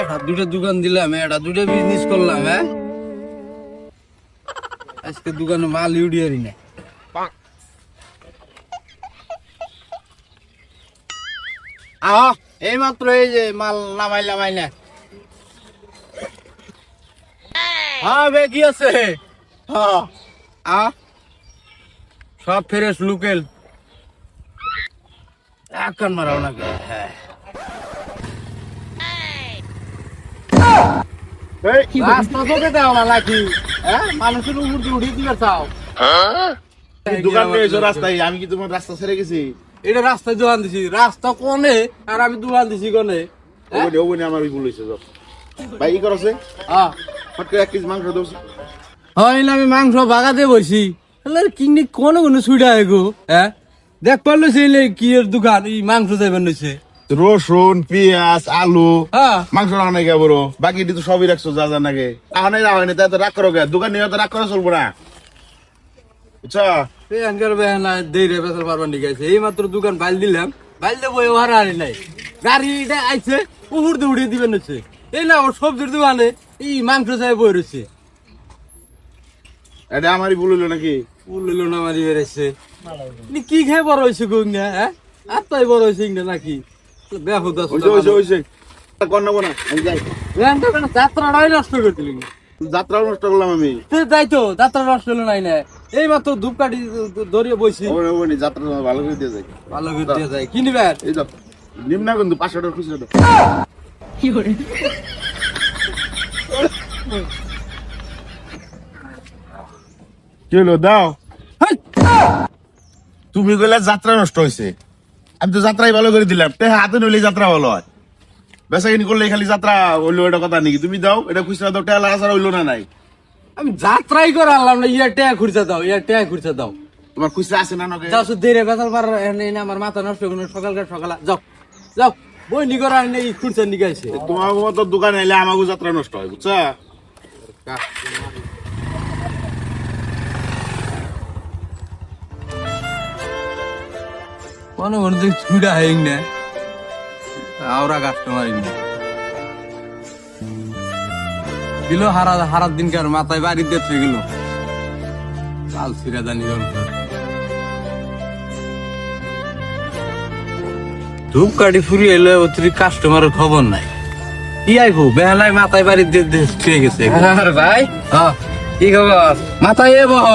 একটা দুটো দোকান দিলাম, একটা দুটো বিজনেস করলাম। হ্যাঁ, আজকে দোকানে মাল ইউডিয়ারি না। আহ, এই মাত্র এই যে মাল নামাইলাম আইনা। হ্যাঁ বে, কি আছে? হ্যাঁ, সব ফ্রেশ লোকেল, এখন মারাও নাকি? হ্যাঁ, রাস্তা তোকে দাও না নাকি? হ্যাঁ, মানুষের উপর দিয়ে উঠিয়ে দিবে চাও? দোকান নিয়ে এসো রাস্তায়, আমি কি তোমার রাস্তা ছেড়ে গেছি? এটা রাস্তায় দোকান দিছি, রাস্তা কোনে আর আমি দোকান দিছি কোনে? ওগুনি আমার ভুল হয়েছে। ভাই ই করছে, হ্যাঁ, ফট করে 1 কেজি মাংস দোছি। হয় না, আমি মাংস বাগাতে বসি, কিনি কোন কোন সুইডা গো। হ্যাঁ, দেখ পারলো সেই কি এর দোকান, এই মাংস যাইবেন নইছে। রসুন, পেঁয়াজ, আলু, হ্যাঁ, মাংস রান্না গে বড়, বাকি তো সবই রাখছো যা যা নাকি। আনে না হয়নি তাই তো রাগ করো গে, দোকান নিয়ে তো রাগ করা চলবো না, বুঝছো? এই মাত্র দোকান বাইল দিলাম, বাইল দেবো ভাড়া আনি নাই, গাড়িটা আইছে উপর দিয়ে উঠিয়ে দিবেন হচ্ছে। এই না, ওর সবজির দোকানে এই মাংস চাই বই রয়েছে। এটা আমারই ভুল হলো নাকি? উল্লো না মারি বেড়েছে, কি খেয়ে বড় হয়েছে গো? হ্যাঁ, আর তাই বড় হয়েছে নাকি? বেহুদা কর নেবো না, আমি যাই। যাত্রাটাই নষ্ট করে দিলি। যাত্রাও নষ্ট করলাম আমি। তাই তো, যাত্রা নষ্ট হলো নাই না। এই মাত্র ধূপকাঠি ধরিয়ে বইছি, যাত্রা ভালো করে দিয়ে যায়, ভালো করে দিয়ে যায়। কি নিবেন? এই যাও নিম না কিন্তু 500 টাকা খুচরো দাও। কি হলো দাও? তুমি কইলে যাত্রা নষ্ট হয়েছে, আমি তো যাত্রাই ভালো করে দিলাম। হাতে নইলে যাত্রা ভালো হয়, বেচা কিনি করলে খালি যাত্রা হইলো, এটা কথা নাকি? তুমি দাও, এটা খুচরা দাও, টেলা আসার হইলো না নাই? আমি যাত্রাই করে আনলাম না, ইয়ার ট্যাগ খুঁজতে দাও, ইয়ার ট্যাগ খুঁজতে দাও। তোমার খুচরা আছে না নগে? যাও দেরে বেতাল পার, আমার মাথা নষ্ট করুন। সকালকার সকালে যাও, যাও বই নি করার নেই, খুঁজতে নিগাইছে। তোমার মতো দোকান এলে আমাকে যাত্রা নষ্ট হয়, বুঝছা? কোনো কোনো দিক ছুড়া হয়ে না, আওরা কাস্টমার দিল হারার দিনকার মাথায় বাড়ি দেখতে গেল লাল ছিড়া জানি। ধূপকাঠি ফুরি এলে অতিরিক্ত কাস্টমারের খবর নাই। কি আইবো বেহালায় মাথায় বাড়ি দেখতে গেছে। ভাই কি খবর? মাথায় এ বহ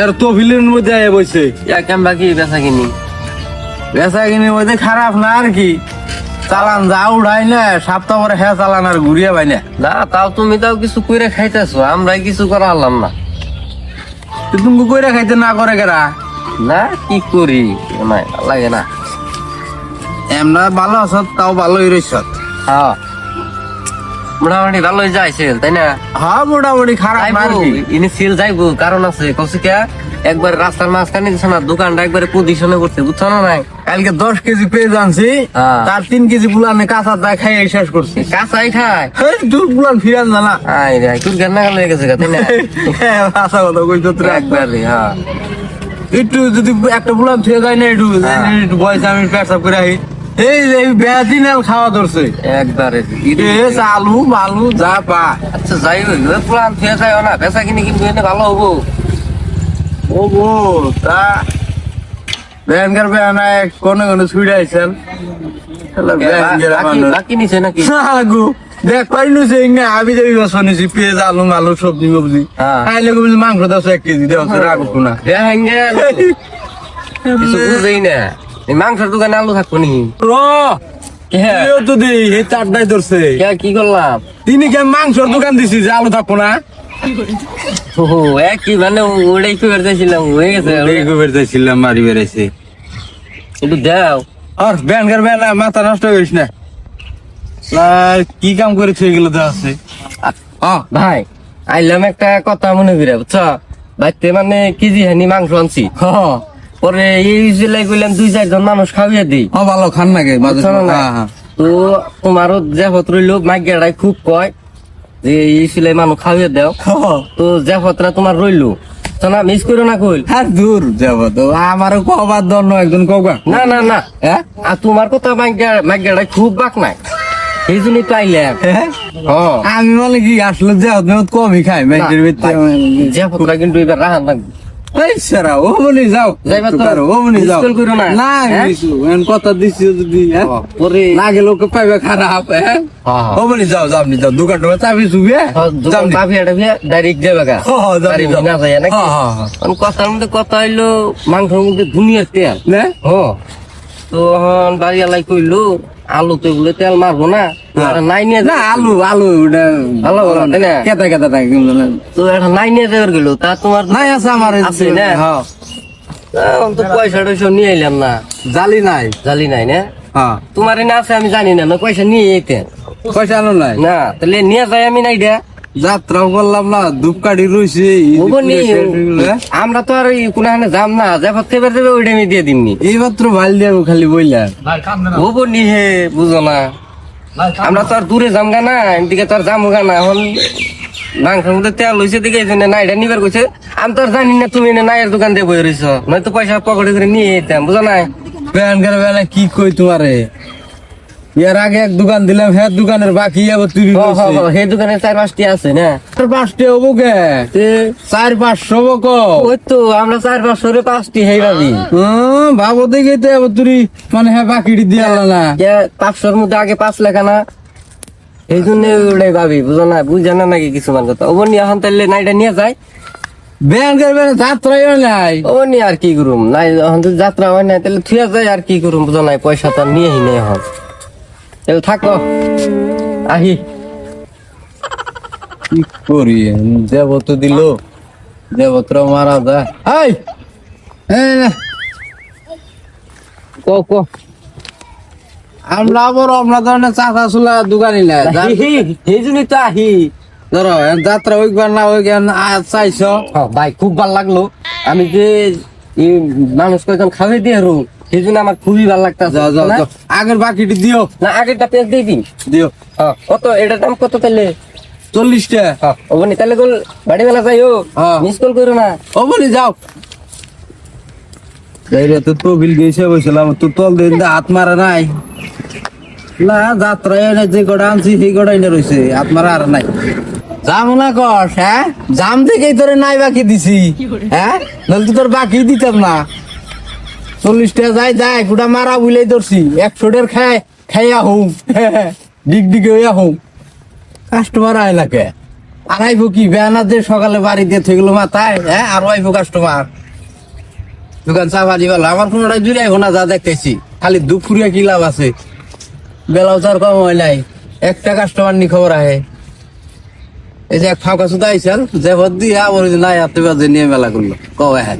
এর তহবিলের মধ্যে আয় বইছে। বাকি বেচা কিনি মধ্যে খারাপ না আর কি, চালান যা উড়াই না সপ্তাহ পরে হ্যাঁ চালান আর ঘুরিয়ে পাই না। না তাও তুমি তাও কিছু কইরা খাইতেছো, আমরা কিছু করা হলাম না। তুমি কইরা খাইতে না করে কেরা? না কি করি, না লাগে না। এমনা ভালো আছ, তাও ভালোই রইছ। হ্যাঁ মোটামুটি ভালোই যাইছে তাই না? হ্যাঁ মোটামুটি খারাপ না আর কি। ইনি সেল যাইবো, কারণ আছে কৌশিকা একবার রাস্তার মাঝখানে দিছে না, দোকানটা একবারে পজিশনে করছে, বুঝছো না? নাই কালকে 10 কেজি পেয়ে জানছি, তার 3 কেজি পুলানে কাঁচা দা খাই শেষ করছে। কাঁচাই খায় দুধ পুলান ফিরান জানা। আই রে তোর গান নাগাল হয়ে গেছে তাই না? আশা কথা কইতো তোর একবারে। হ্যাঁ একটু যদি একটা পুলান ফিরে যায় না, একটু বয়স আমি পেশাব করে আহি, এই বেদিনাল খাওয়া ধরছে একবারে। আলু মালু যা পা। আচ্ছা যাই হোক, পুরান ফিরে যায় না, বেচা কিনে কিন্তু এনে ভালো হবো। ও গো তা ব্যাংকের বেহানায় কোনে কোনে ছুড়ে আইছেন। বাকি নিছে নাকি? দেখ পাইলু যে আমি যাবি শুনেছি পেঁয়াজ আলু মালু সবজি মবজি খাইলে বলছি মাংস দাও 1 কেজি দেওয়া রাখবো না। কিছু বুঝেই না, এই মাংসের দোকানে আলু থাকবো নি? তো দিই এই চারটাই ধরছে। কি করলাম? তিনি কে মাংসের দোকান দিছি যে আলু থাকবো না? একই মানে ওটাই ফেরত চাইছিলাম, হয়ে গেছে। মারি বেড়াইছে একটু দাও। আর ব্যাংকের বেলা মাথা নষ্ট করিস না, কি কাম করে থয়ে গেল তো আছে। ভাই আইলাম একটা কথা মনে করে, বুঝছো? বাইতে মানে কেজি হানি মাংস আনছি, পরে এই জেলায় কইলাম 2-4 জন মানুষ খাওয়াইয়া দিই। ভালো খান নাকি তো তোমারও যে পত্র লোক মাইগেড়াই খুব কয় যে এই সিলাই মানুষ খাওয়াইয়া দেও, তো যে পত্রা তোমার রইলো না মিস করো না কইল। হ্যাঁ দূর যাব তো আমারও কবার দন্য একজন কবা না না না। আর তোমার কথা মাইগেড়াই খুব বাক নাই, এই জন্যই তো আইলাম। হ্যাঁ? হ্যাঁ আমি বলে কি আসলে যে কমই খাই মেঘের ভিতরে জেফতরা কিন্তু এবার রাহান লাগবে। এই সারা ও বলি যাও যাইবা তো? ও বলি যাও মিস কল করো না। না হ্যাঁ? কিছু কথা দিছি যদি হ্যাঁ? পরে না গেলে ওকে পাইবে খারাপ হ্যাঁ ও বলি যাও যাও আপনি যাও দোকান টোকান চাবি চুবে যখন পাপিয়াটা ডাইরেক্ট যাবে গা। গাড়ি না যায় নাকি? কারণ কথার মধ্যে কথা হইলো মাংসের মধ্যে দুনিয়ার তেল। তো এখন বাড়ি এলাই কইলো আলু তো বলে তেল মারবো না, এটা নাই নিয়ে না আলু আলু ওটা ভালো ভালো তাই না? কেতা কেতা থাকে কিন্তু না। তো এটা নাই নিয়ে যাবে গেল, তা তোমার নাই আছে আমার এই- আছে না? হ্যাঁ এখন তো পয়সা টয়সা নিয়ে এলাম না, জালি নাই জালি নাই না? হ্যাঁ তোমার এনে আছে আমি জানি না, না পয়সা নিয়ে যেতে পয়সা আনো নাই না, তাহলে নিয়ে যাই আমি নাই দেয়া। যাত্রাও করলাম না ধূপকাঠি রয়েছে ওগো নি, আমরা তো আর কোনখানে যাম না, যা ভাবতে পারবে ওইটা আমি দিয়ে দিমনি। এই মাত্র ভাল দিয়ে খালি বইলা ওগো নি হে বুঝো না, আমরা তো আর দূরে যাম গা না, এদিকে তো আর যাম গা না। এখন মাংসের মধ্যে তেল হয়েছে দিকে এই জন্য নাইটা নিবার কইছে। আমি তো আর জানি না তুমি এনে নাইয়ের দোকান দিয়ে বই রয়েছ, নয়তো পয়সা পকেটে করে নিয়ে যেতাম, বুঝো নাই? প্যান করে বেলা কি কই তোমারে এর আগে এক দোকান দিলাম হ্যাঁ দোকানের বাকি আবার তুই সেই দোকানে 4-5টি আছে না? 5টা হবো কে তে 400-500 হবো ক ওই তো আমরা 4-500 5টি হেই ভাবি। ভাবো দেখে তো আবার তুই মানে হ্যাঁ বাকিটি দিয়ে আলা না 500-র মধ্যে আগে 5 লেখা না, এই জন্য ওটাই ভাবি, বুঝো না? বুঝে না নাকি কিছুমান কথা। ওবর নিয়ে এখন তাহলে নাইটা নিয়ে যায়, ব্যান করবে না যাত্রাই নাই ওবর নিয়ে আর কি করুম? নাই এখন তো যাত্রা হয় না, তাহলে থুয়া যায় আর কি করুম, বুঝো নাই? পয়সা তো আর নিয়ে হি নেই এখন, তাহলে থাকো আহি। কি করি দেবত দিল দেবত্র মারা যায় এই এই না কো কো আমরা আবার আমরা ধরনের চাষা চুলা দোকানি নাই এই জন্যই তো আহি। ধরো যাত্রা ওইবার না ওইখান চাইছ ভাই খুব ভালো লাগলো, আমি যে এই মানুষ কয়জন খাওয়াই দিয়ে রুম, সেই জন্য আমার খুবই ভালো লাগতেছে। যাও যাও যাও। আগের বাকিটি দিও না আগেরটা পেজ দিয়ে দিন। দিও কত এটার দাম কত তাহলে? 40টা ওবনি তাহলে গোল বাড়ি বেলা যাইও, হ্যাঁ। মিস কল করো না। ও বলি যাও যাইরে তো তবিল গেছে বসলাম তো তল দিন হাত মারা নাই না যাত্রা এনে যে গড়া আনছি সেই গড়াই না রয়েছে হাত মারা আর নাই যাম না কর হ্যাঁ জাম থেকেই তোরে নাই বাকি দিছি হ্যাঁ নইলে তো তোর বাকি দিতাম না 40টা যাই যাই গোটা মারা বুলাই ধরছি 100টার খাইয়া হোম ডিগ ডিগে হইয়া হোম কাস্টমার আয় নাকে আর আইবো কি বেয়ানা যে সকালে বাড়ি দিয়ে থেকে গেলো মাথায় হ্যাঁ আর আইবো কাস্টমার দোকান চা বাজি বলো আমার কোনোটাই জুড়ে আইবো না যা দেখতেছি খালি দুপুরিয়া কি লাভ আছে বেলাও তো আর কম হয় নাই একটা কাস্টমার নি খবর আহে এই যে এক ফাঁকা সুতা আইসাল যে ভর দিয়ে আবার নাই হাতে বাজে নিয়ে মেলা করলো কবে হ্যাঁ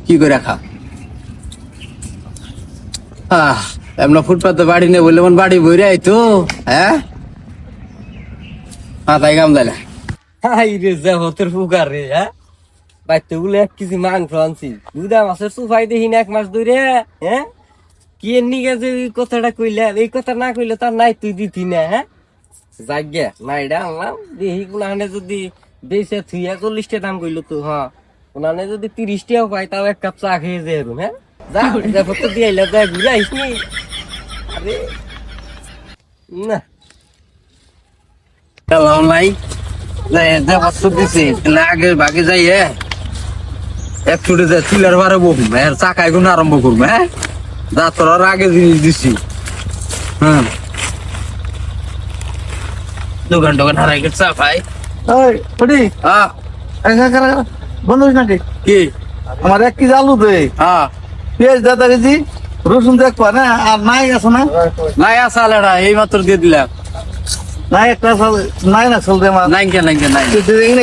কি করে খা এমন ফুটপাতে বাড়ি নেই বললে মন বাড়ি বইরে আইতো হ্যাঁ মাথায় কাম দিলে হাই রে জগতের ফুকার রে, হ্যাঁ বাইতে বলে 1 কেজি মাংস আনছি, দুধা মাছের সুফাই দেখি না 1 মাস ধরে। হ্যাঁ কি এর নিগে যে এই কথাটা কইলে, এই কথা না কইলে তার নাই তুই দিতি না। হ্যাঁ যাগ্যা নাইডা আনলাম, দেখি কোনখানে যদি বেশে থুইয়া 40টা দাম কইলো তো, হ্যাঁ কোনখানে যদি 30টাও পাই তাও 1 কাপ চা খেয়ে যে রুম। হ্যাঁ যা যা ফটো দিয়ে আইলা, যা ঘুরে আইস নি। আরে না হ্যালো নাই আগে বাকি যাই এক ছুটে যায় চিলার বারে বকুম এর চাকায় গুণ আরম্ভ করবো হ্যাঁ যাত্রার আগে জিনিস দিছি হ্যাঁ দোকান টোকান হারাই গেছে চাপাই বন্ধ হইস নাকি কি আমার 1 কেজি আলু দে হ্যাঁ পেঁয়াজ 2 কেজি রসুন দেখবা না আর নাই আছে না নাই আসালেরা এই মাত্র দিয়ে দিলাম নাই একটা নাই না চলতে আমার নাই নাই নাই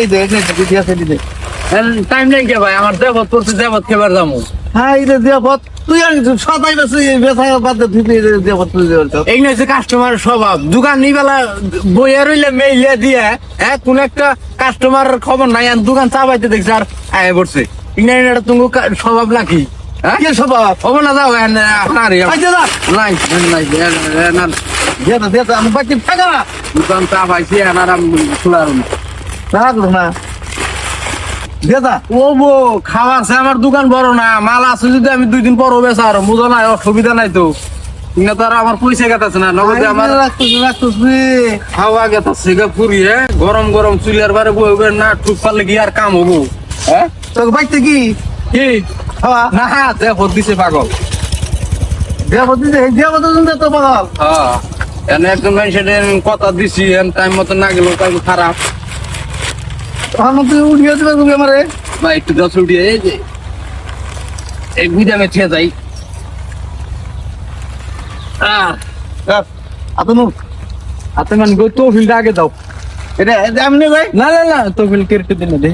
এই দে কিছু আছে দিতে টাইম নাই কে ভাই আমার দেবত পড়ছে দেবত খেবার যাবো হ্যাঁ এটা দিয়া পথ তুই আর সদাই বেশি বেচা বাদ তুই দিয়া পথ তুই দিয়া এই নয় কাস্টমারের স্বভাব দোকান নিবেলা বইয়া রইলে মেইলে দিয়ে হ্যাঁ কোন একটা কাস্টমারের খবর নাই আর দোকান চাবাইতে দেখছে আর আয় পড়ছে ইংল্যান্ডের তুমি স্বভাব নাকি হ্যাঁ কি স্বভাব হবো না যাও আচ্ছা যা নাই নাই না দিয়া দিয়া আমি বাকি থাকা না দোকান চা পাইছি আর খোলার রাখলো না দিয়া যা ও বো খাওয়ার সে আমার দোকান বড় না মাল আছে যদি আমি 2 দিন পর বেচা আর বুঝো না অসুবিধা নাই তো ইনা তো আর আমার পয়সা গেতাছে না নগদে আমার হাওয়া গেতাছে গা ফুরিয়ে গরম গরম চুলার বারে বইবে না ঠুক পারলে কি আর কাম হবো হ্যাঁ তোকে বাইতে কি কি হওয়া না দেখো দিছে পাগল দিয়া বলতে তো পাগল হ্যাঁ এনে একজন মানুষের কথা দিছি এন টাইম মতো না গেল তাই খারাপ তখন তুই উঠিয়ে দিবে তুমি আমারে বা একটু দশ উঠিয়ে এই যে এই গুদামে ছেড়ে যাই আতনু হাতে মানে গো তহবিলটা আগে দাও এটা এমনি ভাই না না না তহবিল কেটে দিন দে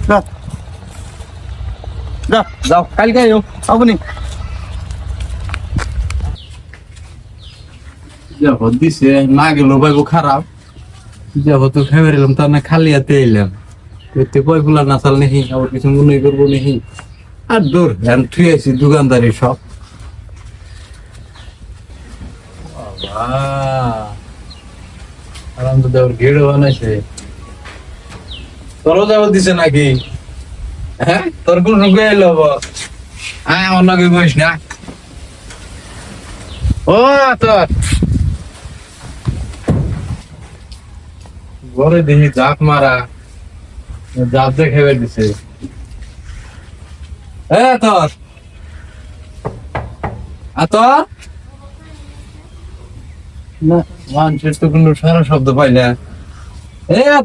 যা যা যাও কালকে আইও আপনি দেখো দিছে না গেল ভাইবো খারাপ দেখো তো ফেভার এলাম তার না খালি হাতে এলাম এতে কয় ফুলা না চাল নেহি আবার কিছু মনে করবো নেহি আর দূর হ্যান থুই আছি দোকানদারি সব আরাম তো দেওয়ার গেড়ে বানাইছে তোরও যাবো দিছে নাকি হ্যাঁ তোর কোন রোগে এলো হ্যাঁ আমার নাকি বইস না ও তোর ঘরে দেখি জাপ মারা জাপ দেখে দিছে তোর তোর না মানুষের তো কোনো সারা শব্দ পাই না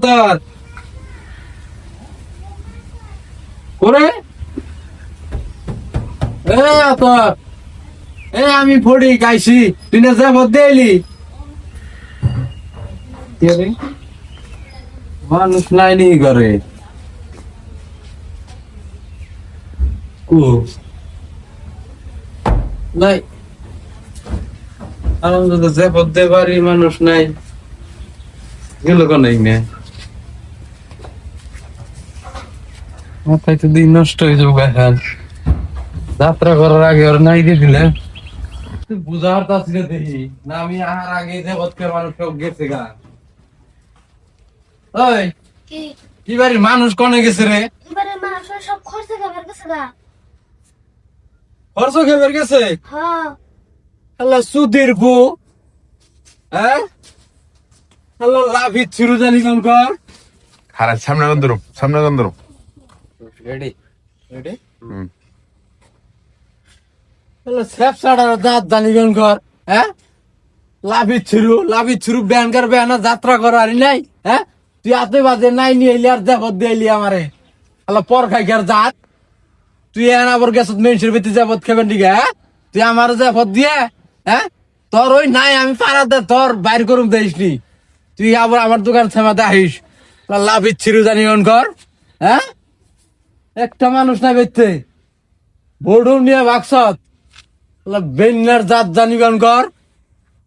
তোর করে তোর আমি ফড়ি গাইছি তুই না যাব দেলি মানুষ লাইনি করে নাই আনন্দ তো যে পদ্মে বাড়ি মানুষ নাই গেল কোনাই না মাথায় তো দিন নষ্ট হয়ে যাবো এখন যাত্রা করার আগে ওর নাই দিয়ে দিলে বুঝার তাসলে দেখি না আমি আহার আগে যে পদ্মের মানুষ সব গেছে গা ওই কি বাড়ি মানুষ কনে গেছে রে এবারে মানুষ সব খরচে খাবার গেছে গা খরচ খেবার গেছে হ্যাঁ আল্লাহ সুধীর গো হ্যাঁ আল্লাহ লাভি ছিরু জানি কোন কর খারাপ সামনে গন্ধরম রেডি রেডি আল্লাহ সেফ সাড়ার দাঁত জানি কোন কর হ্যাঁ লাভি ছিরু ব্যানকার ব্যানা যাত্রা করার নাই হ্যাঁ তুই আতে বাজে নাই নিয়ে এলি আর দেবত দিলি আমারে আল্লাহ পর খাই আর জাত তুই এনা আবার গেছত মেনসের ভিতরে যাবত খাবেন ঠিক হ্যাঁ তুই আমার যাবত দিয়ে হ্যাঁ তোর ওই নাই আমি পাড়াতে তোর বাইর করুম দেইসনি তুই আবার আমার দোকান থেমাতে আহিস লাভ ইচ্ছিরু জানি কর হ্যাঁ একটা মানুষ না বেচতে বোর্ডুম নিয়ে বাক্সত বেন্নার জাত জানি কর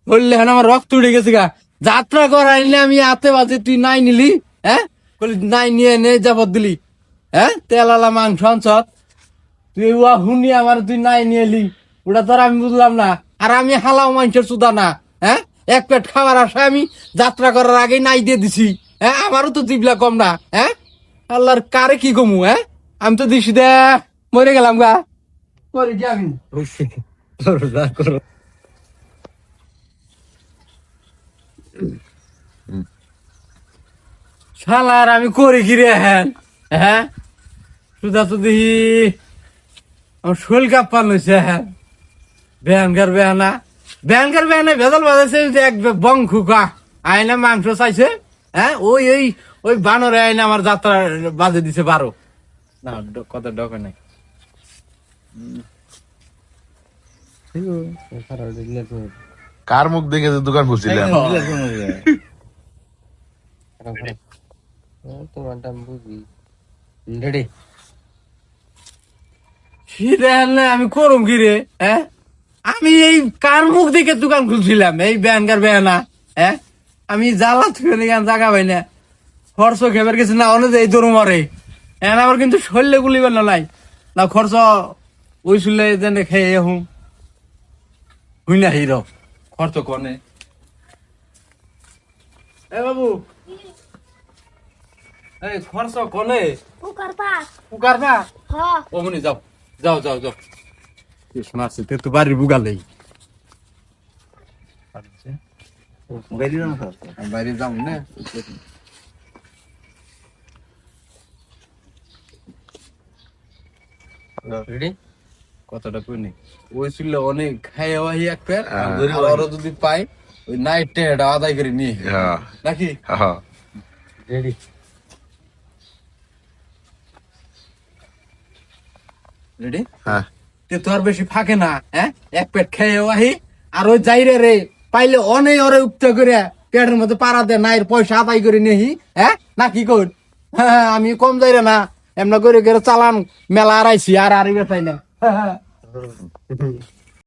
বললে হ্যাঁ আমার রক্ত উঠে গেছে গা যাত্রা করাইলে আমি হাতে বাজে তুই নাই নিলি হ্যাঁ বলি নাই নিয়ে নে যাবত দিলি হ্যাঁ তেলালা মাংস আনছত তুই উয়া হুনি আমার তুই নাই নিয়ে এলি ওটা তোর আমি বুঝলাম না আর আমি হালাও মানুষের সুদা না হ্যাঁ এক পেট খাবার আশায় আমি যাত্রা করার আগে নাই দিয়ে দিছি হ্যাঁ আমারও তো জিবলা কম না হ্যাঁ আল্লাহর কারে কি কমু হ্যাঁ আমি তো দিছি দে মরে গেলাম গা মরে কি আমি শালার আমি করি কি রে হ্যাঁ হ্যাঁ সুদা তো দেখি আমার শোল কাপ্পান হয়েছে হ্যাঁ ব্যানকার বেহানা ভেজাল বাজাইছে এক বং খুকা আয়না মাংস চাইছে হ্যাঁ ওই বানরে আয়না আমার যাত্রা বাজে দিছে 12 না কত ডকে নাই কার মুখ দেখে যে দোকান খুঁজছিলেন আমি করুম কি রে হ্যাঁ আমি এই কার মুখ দেখে দোকান খুলছিলাম এই ব্যানকার বেহানা হ্যাঁ আমি জ্বালা থেকে জায়গা পাই না খরচ খেবার গেছে না অনেক এই দরু মরে এখন আমার কিন্তু শরীরে গুলিবার নাই না খরচ ওই শুনলে যেন খেয়ে হুম হুই না হিরো খরচ কনে এ বাবু এই খরচ কনে পুকার পা হ্যাঁ ওমনি যাও যাও যাও যাও মারছে তে তো বাড়ির বুগালেই বাইরে যাম না রেডি কথাটা কইনি ওই ছিল অনেক খাইয়া ওয়াহি এক পের আরো যদি পাই ওই নাইট টেটা আদায় করে নিয়ে নাকি রেডি রেডি হ্যাঁ তে তো আর বেশি ফাঁকে না হ্যাঁ এক পেট খেয়ে ওয়াহি আর ওই যাইরে রে পাইলে অনেক ওরে উক্ত করে পেটের মধ্যে পাড়া দে নাইর পয়সা আদায় করে নেহি হ্যাঁ নাকি কোন হ্যাঁ আমি কম যাইরে না এমন করে করে চালান মেলা আড়াইছি আর আড়ি বেচাই না